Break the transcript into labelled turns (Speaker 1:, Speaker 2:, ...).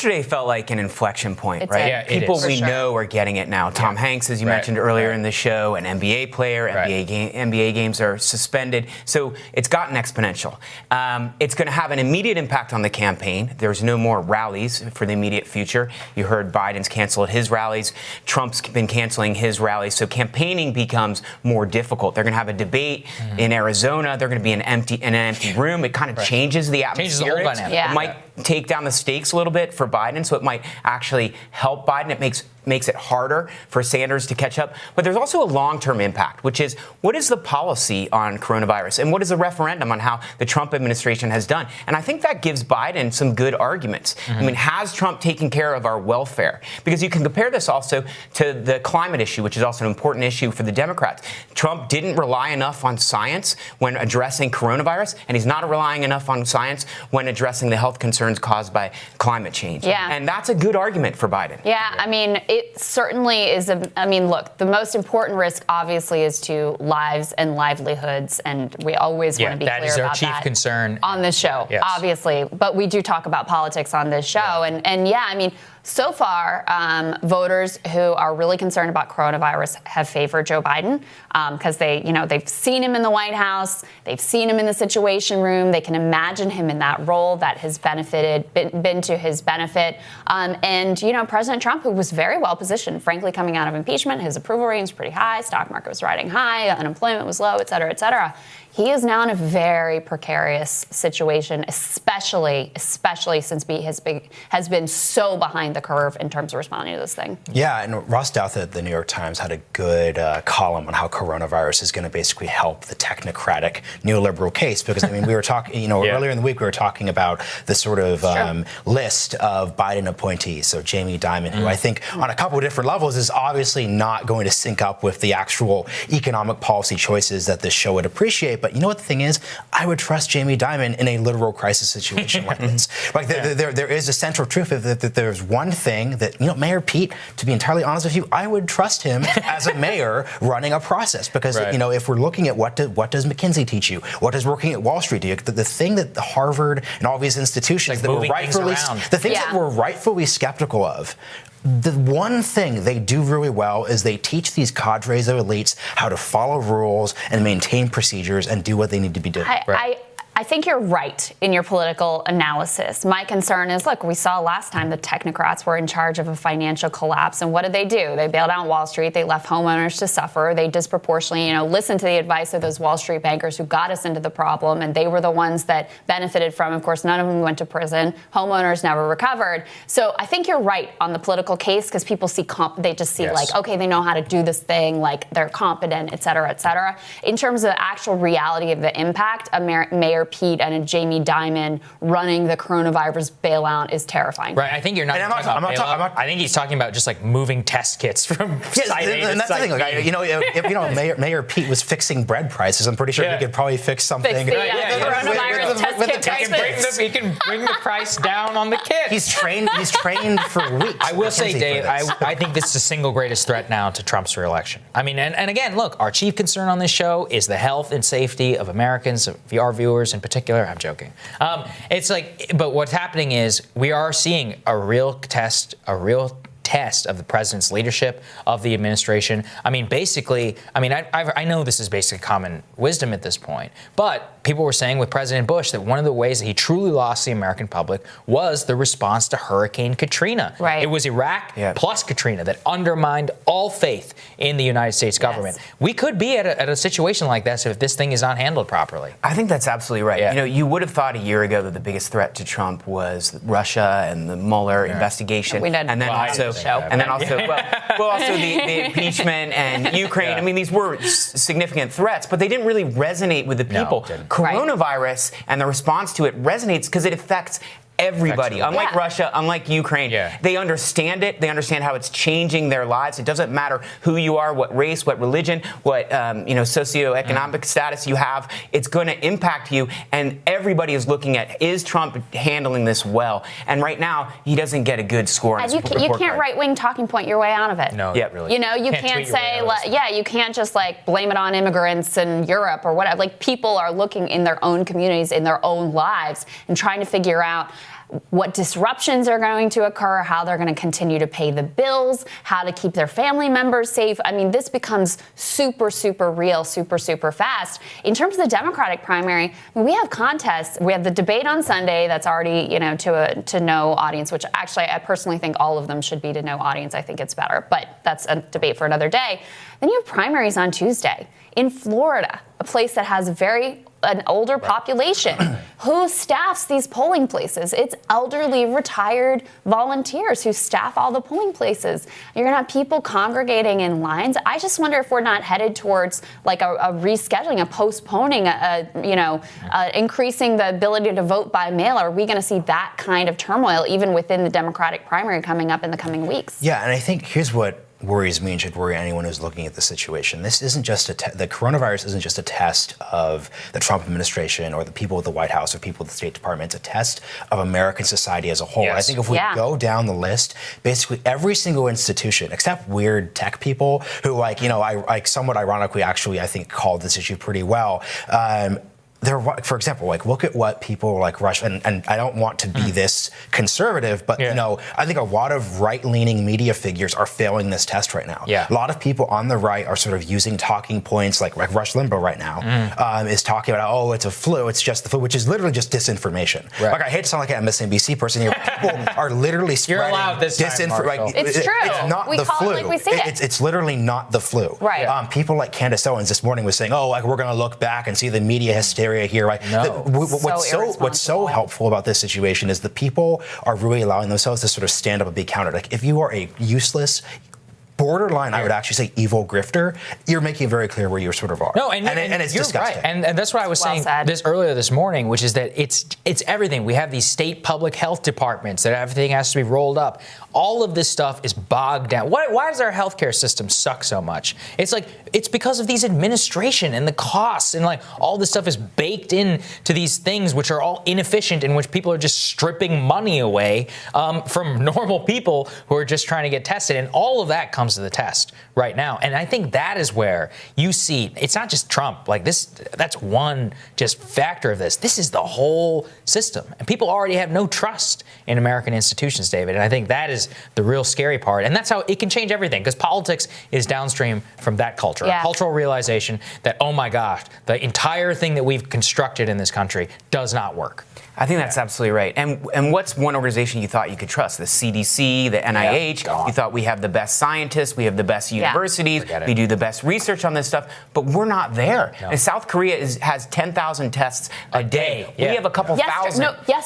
Speaker 1: Yesterday felt like an inflection point, right?
Speaker 2: Yeah,
Speaker 1: People we
Speaker 2: sure.
Speaker 1: know are getting it now. Tom Hanks, as you mentioned earlier in the show, an NBA player. NBA games are suspended. So it's gotten exponential. It's going to have an immediate impact on the campaign. There's no more rallies for the immediate future. You heard Biden's canceled his rallies. Trump's been canceling his rallies. So campaigning becomes more difficult. They're going to have a debate in Arizona. They're going to be in an empty room. It kind of changes the atmosphere.
Speaker 2: Changes the whole dynamic.
Speaker 1: It might take down the stakes a little bit for Biden, so it might actually help Biden. It makes it harder for Sanders to catch up. But there's also a long-term impact, which is what is the policy on coronavirus and what is the referendum on how the Trump administration has done? And I think that gives Biden some good arguments. I mean, has Trump taken care of our welfare? Because you can compare this also to the climate issue, which is also an important issue for the Democrats. Trump didn't rely enough on science when addressing coronavirus, and he's not relying enough on science when addressing the health concerns caused by climate change. And that's a good argument for Biden.
Speaker 3: I mean, it certainly is. Look, the most important risk, obviously, is to lives and livelihoods, and we always want to be clear about that.
Speaker 2: That is our chief concern
Speaker 3: on this show, obviously. But we do talk about politics on this show, and so far, voters who are really concerned about coronavirus have favored Joe Biden because they've seen him in the White House, they've seen him in the Situation Room, they can imagine him in that role that has been to his benefit. President Trump, who was very well positioned, frankly, coming out of impeachment, his approval rating was pretty high, stock market was riding high, unemployment was low, et cetera, et cetera. He is now in a very precarious situation, especially since he has been so behind the curve in terms of responding to this thing.
Speaker 4: Yeah, and Ross Douthat at the New York Times had a good column on how coronavirus is going to basically help the technocratic neoliberal case. Because, we were talking, earlier in the week, we were talking about the sort of list of Biden appointees. So Jamie Dimon, who I think on a couple of different levels is obviously not going to sync up with the actual economic policy choices that this show would appreciate. But you know what the thing is? I would trust Jamie Dimon in a literal crisis situation like this. Like there is a central truth that there's one thing that, Mayor Pete, to be entirely honest with you, I would trust him as a mayor running a process. Because, if we're looking at what does McKinsey teach you? What does working at Wall Street do? The thing that Harvard and all these institutions that we're rightfully, that we're rightfully skeptical of, the one thing they do really well is they teach these cadres of elites how to follow rules and maintain procedures and do what they need to be doing.
Speaker 3: I think you're right in your political analysis. My concern is, look, we saw last time the technocrats were in charge of a financial collapse, and what did? They bailed out Wall Street. They left homeowners to suffer. They disproportionately, listened to the advice of those Wall Street bankers who got us into the problem, and they were the ones that benefited from. Of course, none of them went to prison. Homeowners never recovered. So I think you're right on the political case because people see they just see okay, they know how to do this thing, like they're competent, et cetera, et cetera. In terms of the actual reality of the impact, Mayor Pete and a Jamie Dimon running the coronavirus bailout is terrifying.
Speaker 2: Right. I think you're not talking about bailout. I think he's talking about just moving test kits from site A to
Speaker 4: and that's
Speaker 2: site
Speaker 4: the thing. If Mayor Pete was fixing bread prices, I'm pretty sure he could probably fix something.
Speaker 3: Coronavirus test kit prices.
Speaker 2: He can bring the price down on the kit.
Speaker 4: He's trained for weeks.
Speaker 2: I will say, Dave, I think this is the single greatest threat now to Trump's reelection. And again, look, our chief concern on this show is the health and safety of Americans, of our viewers in particular. I'm joking. But what's happening is we are seeing a real test of the president's leadership, of the administration. I know this is basic common wisdom at this point, but people were saying with President Bush that one of the ways that he truly lost the American public was the response to Hurricane Katrina.
Speaker 3: Right.
Speaker 2: It was Iraq plus Katrina that undermined all faith in the United States government. Yes. We could be at a situation like this if this thing is not handled properly.
Speaker 1: I think that's absolutely right. Yeah. You would have thought a year ago that the biggest threat to Trump was Russia and the Mueller investigation.
Speaker 3: We did.
Speaker 1: And then also the impeachment and Ukraine. These were significant threats, but they didn't really resonate with the people. Coronavirus and the response to it resonates because it affects everybody. Unlike Russia, unlike Ukraine, they understand it. They understand how it's changing their lives. It doesn't matter who you are, what race, what religion, what socioeconomic status you have. It's going to impact you, and everybody is looking at, is Trump handling this well? And right now, he doesn't get a good score.
Speaker 3: And you can't right-wing talking point your way out of it.
Speaker 2: No, really.
Speaker 3: You can't say, you can't just blame it on immigrants in Europe or whatever. People are looking in their own communities, in their own lives, and trying to figure out what disruptions are going to occur, how they're going to continue to pay the bills, how to keep their family members safe. I mean, this becomes super, super real, super, super fast. In terms of the Democratic primary, we have contests. We have the debate on Sunday that's already, to no audience, which actually I personally think all of them should be to no audience. I think it's better, but that's a debate for another day. Then you have primaries on Tuesday in Florida, a place that has an older population. Who staffs these polling places? It's elderly, retired volunteers who staff all the polling places. You're gonna have people congregating in lines. I just wonder if we're not headed towards like a rescheduling, a postponing, increasing the ability to vote by mail. Are we gonna see that kind of turmoil even within the Democratic primary coming up in the coming weeks?
Speaker 4: Yeah, and I think here's what worries me and should worry anyone who's looking at the situation. This isn't just the coronavirus isn't just a test of the Trump administration or the people at the White House or people at the State Department. It's a test of American society as a whole.
Speaker 2: Yes.
Speaker 4: I think if we go down the list, basically every single institution, except weird tech people who I somewhat ironically actually I think called this issue pretty well. For example, look at what people like Rush, and I don't want to be this conservative, but I think a lot of right-leaning media figures are failing this test right now.
Speaker 2: Yeah.
Speaker 4: A lot of people on the right are sort of using talking points like Rush Limbaugh right now is talking about, oh, it's a flu, it's just the flu, which is literally just disinformation.
Speaker 2: Right.
Speaker 4: Like I hate to sound like an MSNBC person here, but people are literally spreading
Speaker 2: allowed this time, Marshall.
Speaker 3: It's true.
Speaker 4: It's not
Speaker 3: We
Speaker 4: the
Speaker 3: call
Speaker 4: flu.
Speaker 3: it like we see it.
Speaker 4: It's literally not the flu.
Speaker 3: Right.
Speaker 4: People like Candace Owens this morning was saying, oh, we're going to look back and see the media hysteria here, right?
Speaker 2: No.
Speaker 4: What's so helpful about this situation is the people are really allowing themselves to sort of stand up and be countered. Like if you are a useless, borderline, I would actually say evil grifter, you're making it very clear where you sort of are.
Speaker 2: No, and
Speaker 4: it's
Speaker 2: you're
Speaker 4: disgusting.
Speaker 2: right. And that's what I was saying earlier this morning, which is that it's everything. We have these state public health departments that everything has to be rolled up. All of this stuff is bogged down. Why does our healthcare system suck so much? It's because of these administration and the costs and all this stuff is baked into these things which are all inefficient, in which people are just stripping money away from normal people who are just trying to get tested, and all of that comes to the test right now. And I think that is where you see it's not just Trump. That's one just factor of this. This is the whole system, and people already have no trust in American institutions, David. And I think that is the real scary part, and that's how it can change everything, because politics is downstream from that culture, a cultural realization that, oh my gosh, the entire thing that we've constructed in this country does not work.
Speaker 1: I think that's absolutely right. And what's one organization you thought you could trust? The CDC, the NIH. You thought we have the best scientists, we have the best universities, we do the best research on this stuff, but we're not there. No. And South Korea has 10,000 tests a day. We have a couple thousand.